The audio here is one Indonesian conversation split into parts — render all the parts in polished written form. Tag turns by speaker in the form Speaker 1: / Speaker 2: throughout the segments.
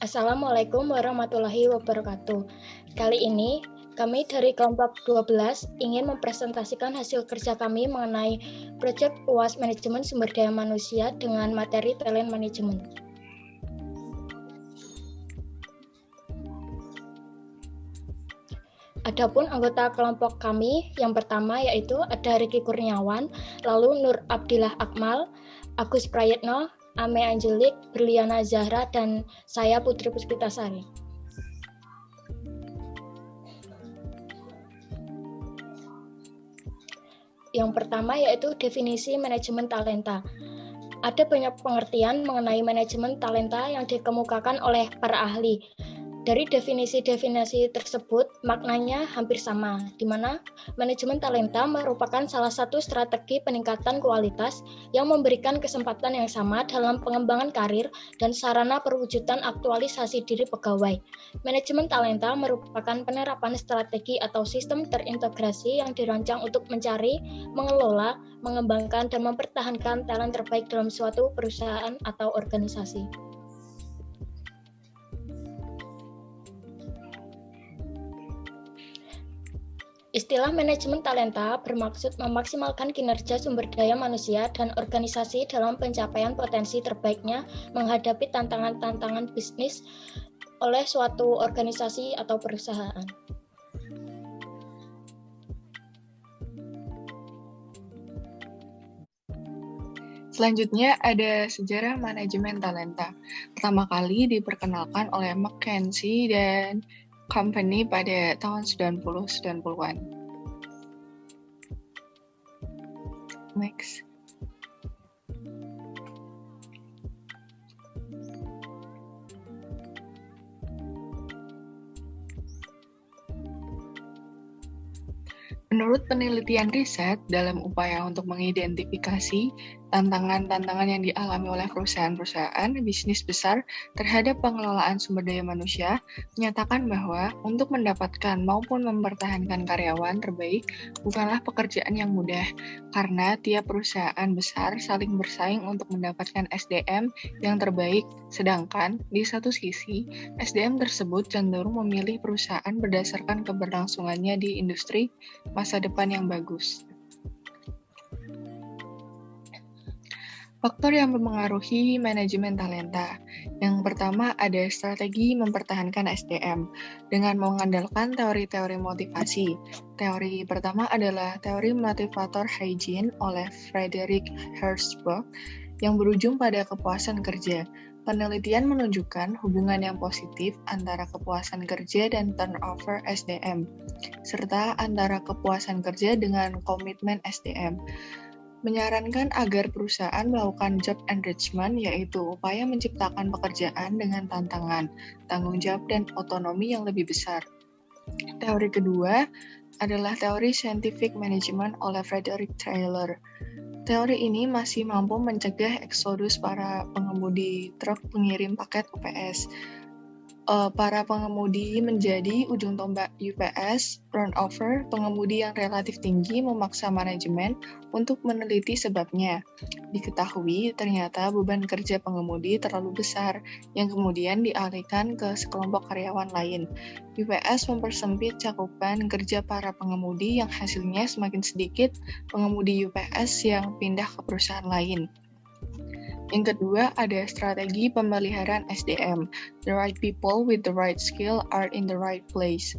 Speaker 1: Assalamualaikum warahmatullahi wabarakatuh. Kali ini kami dari kelompok 12 ingin mempresentasikan hasil kerja kami mengenai proyek UAS Manajemen Sumber Daya Manusia dengan materi Talent Management. Adapun anggota kelompok kami yang pertama yaitu ada Ricky Kurniawan, lalu Nur Abdillah Akmal, Agus Prayetno, Ame Angelik, Berliana Zahra, dan saya Putri Puspitasari. Yang pertama yaitu definisi manajemen talenta. Ada banyak pengertian mengenai manajemen talenta yang dikemukakan oleh para ahli. Dari definisi-definisi tersebut, maknanya hampir sama, di mana manajemen talenta merupakan salah satu strategi peningkatan kualitas yang memberikan kesempatan yang sama dalam pengembangan karir dan sarana perwujudan aktualisasi diri pegawai. Manajemen talenta merupakan penerapan strategi atau sistem terintegrasi yang dirancang untuk mencari, mengelola, mengembangkan, dan mempertahankan talent terbaik dalam suatu perusahaan atau organisasi. Istilah manajemen talenta bermaksud memaksimalkan kinerja sumber daya manusia dan organisasi dalam pencapaian potensi terbaiknya menghadapi tantangan-tantangan bisnis oleh suatu organisasi atau perusahaan.
Speaker 2: Selanjutnya ada sejarah manajemen talenta. Pertama kali diperkenalkan oleh McKinsey dan Company pada tahun 90-90-an. Next. Menurut penelitian riset, dalam upaya untuk mengidentifikasi tantangan-tantangan yang dialami oleh perusahaan-perusahaan bisnis besar terhadap pengelolaan sumber daya manusia, menyatakan bahwa untuk mendapatkan maupun mempertahankan karyawan terbaik bukanlah pekerjaan yang mudah, karena tiap perusahaan besar saling bersaing untuk mendapatkan SDM yang terbaik, sedangkan di satu sisi, SDM tersebut cenderung memilih perusahaan berdasarkan keberlangsungannya di industri masa depan yang bagus. Faktor yang mempengaruhi manajemen talenta. Yang pertama ada strategi mempertahankan SDM dengan mengandalkan teori-teori motivasi. Teori pertama adalah teori motivator hygiene oleh Frederick Herzberg yang berujung pada kepuasan kerja. Penelitian menunjukkan hubungan yang positif antara kepuasan kerja dan turnover SDM, serta antara kepuasan kerja dengan komitmen SDM. Menyarankan agar perusahaan melakukan job enrichment, yaitu upaya menciptakan pekerjaan dengan tantangan, tanggung jawab, dan otonomi yang lebih besar. Teori kedua adalah teori scientific management oleh Frederick Taylor. Teori ini masih mampu mencegah eksodus para pengemudi truk pengirim paket UPS. Para pengemudi menjadi ujung tombak UPS, turnover pengemudi yang relatif tinggi memaksa manajemen untuk meneliti sebabnya. Diketahui ternyata beban kerja pengemudi terlalu besar, yang kemudian dialihkan ke sekelompok karyawan lain. UPS mempersempit cakupan kerja para pengemudi yang hasilnya semakin sedikit pengemudi UPS yang pindah ke perusahaan lain. Yang kedua, ada strategi pemeliharaan SDM. The right people with the right skill are in the right place.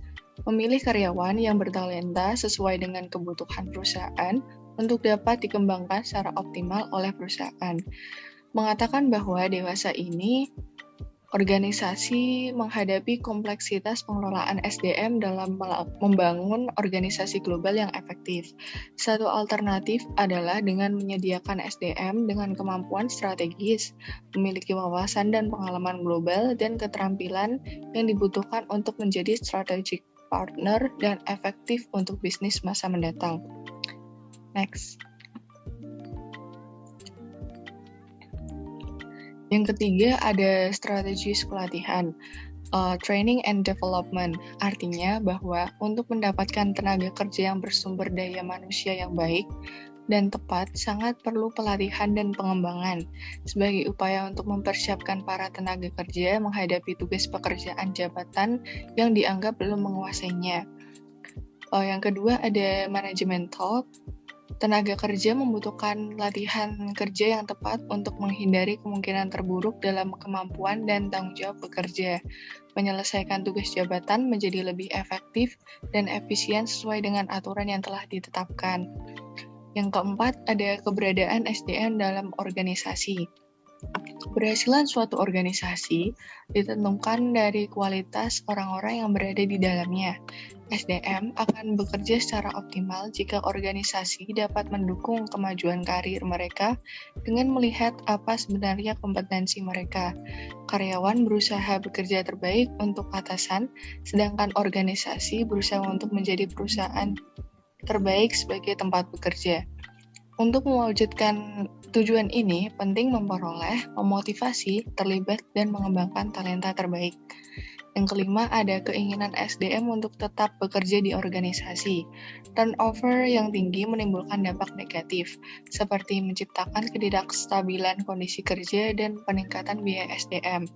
Speaker 2: Memilih karyawan yang bertalenta sesuai dengan kebutuhan perusahaan untuk dapat dikembangkan secara optimal oleh perusahaan. Mengatakan bahwa dewasa ini, organisasi menghadapi kompleksitas pengelolaan SDM dalam membangun organisasi global yang efektif. Satu alternatif adalah dengan menyediakan SDM dengan kemampuan strategis, memiliki wawasan dan pengalaman global, dan keterampilan yang dibutuhkan untuk menjadi strategic partner dan efektif untuk bisnis masa mendatang. Next. Yang ketiga ada strategis pelatihan, training and development. Artinya bahwa untuk mendapatkan tenaga kerja yang bersumber daya manusia yang baik, dan tepat sangat perlu pelatihan dan pengembangan sebagai upaya untuk mempersiapkan para tenaga kerja menghadapi tugas pekerjaan jabatan yang dianggap belum menguasainya. Yang kedua ada manajemen talk. Tenaga kerja membutuhkan latihan kerja yang tepat untuk menghindari kemungkinan terburuk dalam kemampuan dan tanggung jawab bekerja, menyelesaikan tugas jabatan menjadi lebih efektif dan efisien sesuai dengan aturan yang telah ditetapkan. Yang keempat, ada keberadaan SDM dalam organisasi. Keberhasilan suatu organisasi ditentukan dari kualitas orang-orang yang berada di dalamnya. SDM akan bekerja secara optimal jika organisasi dapat mendukung kemajuan karir mereka dengan melihat apa sebenarnya kompetensi mereka. Karyawan berusaha bekerja terbaik untuk atasan, sedangkan organisasi berusaha untuk menjadi perusahaan terbaik sebagai tempat bekerja. Untuk mewujudkan tujuan ini, penting memperoleh, memotivasi, terlibat, dan mengembangkan talenta terbaik. Yang kelima, ada keinginan SDM untuk tetap bekerja di organisasi. Turnover yang tinggi menimbulkan dampak negatif, seperti menciptakan ketidakstabilan kondisi kerja dan peningkatan biaya SDM,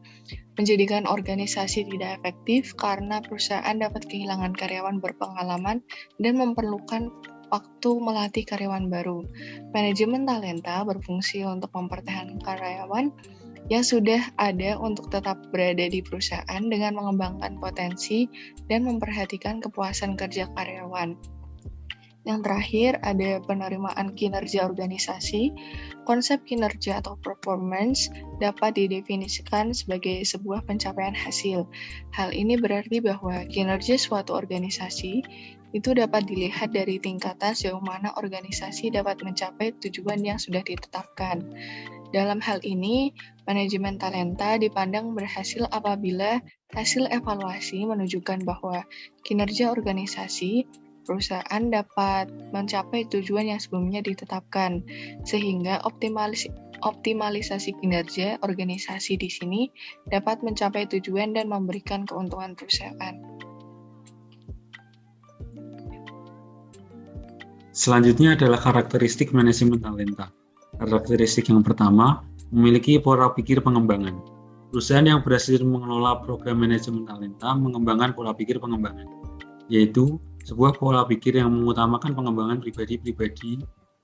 Speaker 2: menjadikan organisasi tidak efektif karena perusahaan dapat kehilangan karyawan berpengalaman dan memerlukan waktu melatih karyawan baru. Manajemen talenta berfungsi untuk mempertahankan karyawan yang sudah ada untuk tetap berada di perusahaan dengan mengembangkan potensi dan memperhatikan kepuasan kerja karyawan. Yang terakhir, ada penerimaan kinerja organisasi. Konsep kinerja atau performance dapat didefinisikan sebagai sebuah pencapaian hasil. Hal ini berarti bahwa kinerja suatu organisasi itu dapat dilihat dari tingkatan sejauh mana organisasi dapat mencapai tujuan yang sudah ditetapkan. Dalam hal ini, manajemen talenta dipandang berhasil apabila hasil evaluasi menunjukkan bahwa kinerja organisasi perusahaan dapat mencapai tujuan yang sebelumnya ditetapkan, sehingga optimalisasi kinerja organisasi di sini dapat mencapai tujuan dan memberikan keuntungan perusahaan.
Speaker 3: Selanjutnya adalah karakteristik manajemen talenta. Karakteristik yang pertama, memiliki pola pikir pengembangan. Perusahaan yang berhasil mengelola program manajemen talenta mengembangkan pola pikir pengembangan, yaitu sebuah pola pikir yang mengutamakan pengembangan pribadi-pribadi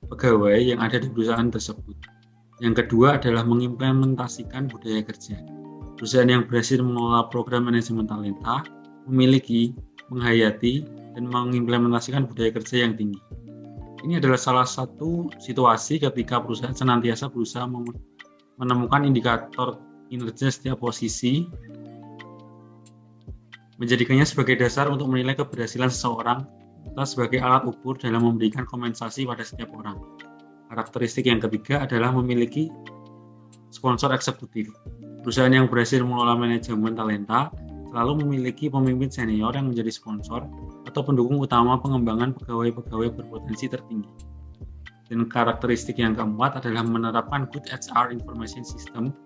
Speaker 3: pegawai yang ada di perusahaan tersebut. Yang kedua adalah mengimplementasikan budaya kerja. Perusahaan yang berhasil mengelola program manajemen talenta memiliki, menghayati, dan mengimplementasikan budaya kerja yang tinggi. Ini adalah salah satu situasi ketika perusahaan senantiasa berusaha menemukan indikator kinerja setiap posisi, menjadikannya sebagai dasar untuk menilai keberhasilan seseorang, serta sebagai alat ukur dalam memberikan kompensasi pada setiap orang. Karakteristik yang ketiga adalah memiliki sponsor eksekutif. Perusahaan yang berhasil mengelola manajemen talenta selalu memiliki pemimpin senior yang menjadi sponsor atau pendukung utama pengembangan pegawai-pegawai berpotensi tertinggi. Dan karakteristik yang keempat adalah menerapkan good HR information system,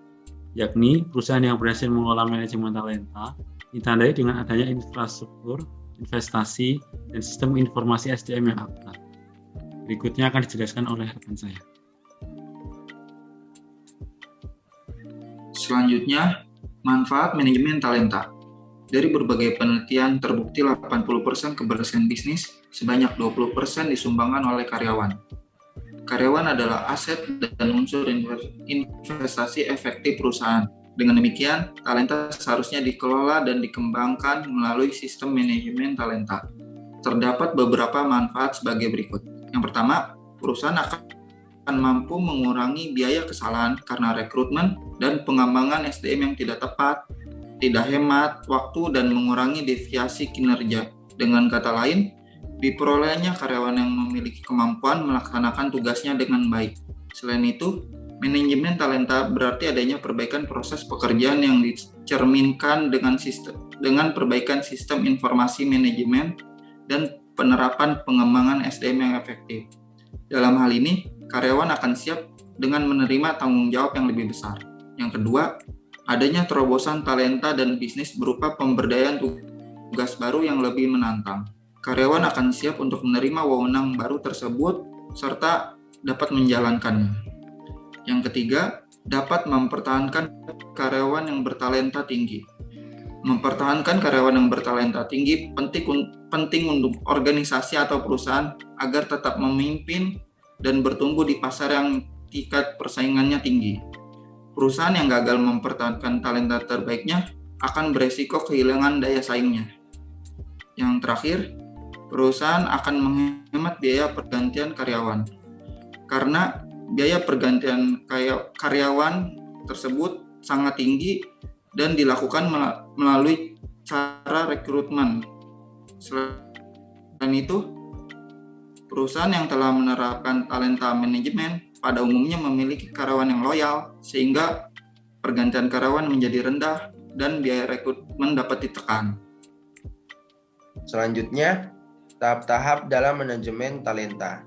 Speaker 3: yakni perusahaan yang berhasil mengelola manajemen talenta ditandai dengan adanya infrastruktur, investasi, dan sistem informasi SDM yang akurat. Berikutnya akan dijelaskan oleh rekan saya.
Speaker 4: Selanjutnya, manfaat manajemen talenta. Dari berbagai penelitian terbukti 80% keberhasilan bisnis, sebanyak 20% disumbangkan oleh karyawan. Karyawan adalah aset dan unsur investasi efektif perusahaan. Dengan demikian, talenta seharusnya dikelola dan dikembangkan melalui sistem manajemen talenta. Terdapat beberapa manfaat sebagai berikut. Yang pertama, perusahaan akan mampu mengurangi biaya kesalahan karena rekrutmen dan pengembangan SDM yang tidak tepat, tidak hemat waktu, dan mengurangi deviasi kinerja. Dengan kata lain, diperolehnya karyawan yang memiliki kemampuan melaksanakan tugasnya dengan baik. Selain itu, manajemen talenta berarti adanya perbaikan proses pekerjaan yang dicerminkan dengan perbaikan sistem informasi manajemen dan penerapan pengembangan SDM yang efektif. Dalam hal ini, karyawan akan siap dengan menerima tanggung jawab yang lebih besar. Yang kedua, adanya terobosan talenta dan bisnis berupa pemberdayaan tugas baru yang lebih menantang. Karyawan akan siap untuk menerima wewenang baru tersebut serta dapat menjalankannya. Yang ketiga, dapat mempertahankan karyawan yang bertalenta tinggi. Mempertahankan karyawan yang bertalenta tinggi penting untuk organisasi atau perusahaan agar tetap memimpin dan bertumbuh di pasar yang tingkat persaingannya tinggi. Perusahaan yang gagal mempertahankan talenta terbaiknya akan beresiko kehilangan daya saingnya. Yang terakhir, perusahaan akan menghemat biaya pergantian karyawan. Karena biaya pergantian karyawan tersebut sangat tinggi dan dilakukan melalui cara rekrutmen. Selain itu, perusahaan yang telah menerapkan talenta manajemen pada umumnya memiliki karyawan yang loyal, sehingga pergantian karyawan menjadi rendah dan biaya rekrutmen dapat ditekan.
Speaker 5: Selanjutnya, tahap-tahap dalam manajemen talenta.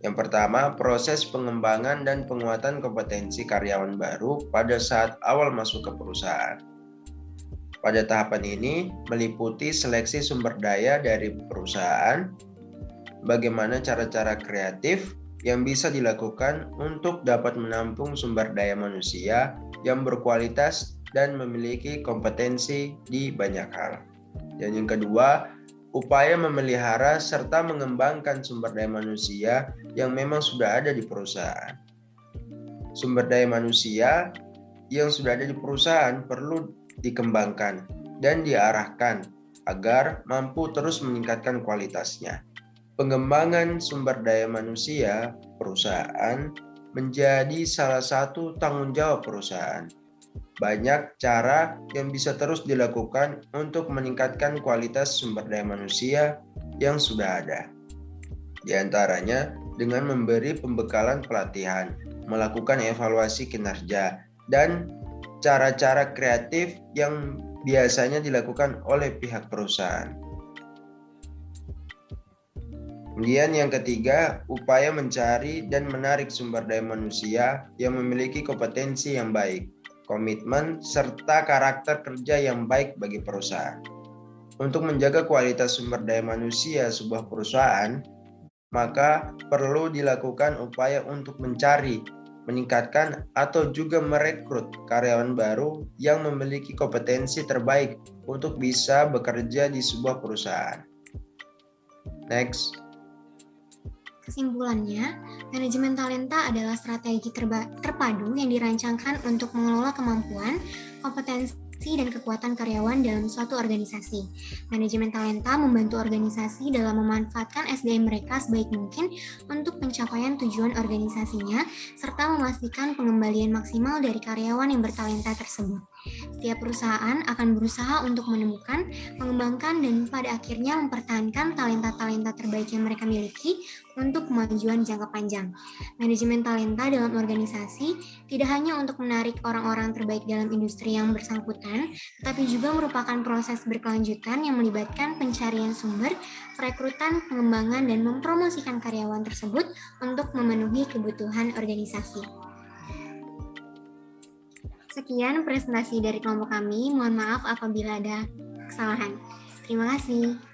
Speaker 5: Yang pertama, proses pengembangan dan penguatan kompetensi karyawan baru pada saat awal masuk ke perusahaan. Pada tahapan ini, meliputi seleksi sumber daya dari perusahaan, bagaimana cara-cara kreatif yang bisa dilakukan untuk dapat menampung sumber daya manusia yang berkualitas dan memiliki kompetensi di banyak hal. Dan yang kedua, upaya memelihara serta mengembangkan sumber daya manusia yang memang sudah ada di perusahaan. Sumber daya manusia yang sudah ada di perusahaan perlu dikembangkan dan diarahkan agar mampu terus meningkatkan kualitasnya. Pengembangan sumber daya manusia perusahaan menjadi salah satu tanggung jawab perusahaan. Banyak cara yang bisa terus dilakukan untuk meningkatkan kualitas sumber daya manusia yang sudah ada. Di antaranya dengan memberi pembekalan pelatihan, melakukan evaluasi kinerja, dan cara-cara kreatif yang biasanya dilakukan oleh pihak perusahaan. Kemudian yang ketiga, upaya mencari dan menarik sumber daya manusia yang memiliki kompetensi yang baik, komitmen, serta karakter kerja yang baik bagi perusahaan. Untuk menjaga kualitas sumber daya manusia sebuah perusahaan, maka perlu dilakukan upaya untuk mencari, meningkatkan, atau juga merekrut karyawan baru yang memiliki kompetensi terbaik untuk bisa bekerja di sebuah perusahaan. Next.
Speaker 6: Kesimpulannya, manajemen talenta adalah strategi terpadu yang dirancangkan untuk mengelola kemampuan, kompetensi, dan kekuatan karyawan dalam suatu organisasi. Manajemen talenta membantu organisasi dalam memanfaatkan SDM mereka sebaik mungkin untuk pencapaian tujuan organisasinya, serta memastikan pengembalian maksimal dari karyawan yang bertalenta tersebut. Setiap perusahaan akan berusaha untuk menemukan, mengembangkan, dan pada akhirnya mempertahankan talenta-talenta terbaik yang mereka miliki untuk kemajuan jangka panjang. Manajemen talenta dalam organisasi tidak hanya untuk menarik orang-orang terbaik dalam industri yang bersangkutan, tetapi juga merupakan proses berkelanjutan yang melibatkan pencarian sumber, perekrutan, pengembangan, dan mempromosikan karyawan tersebut untuk memenuhi kebutuhan organisasi. Sekian presentasi dari kelompok kami. Mohon maaf apabila ada kesalahan. Terima kasih.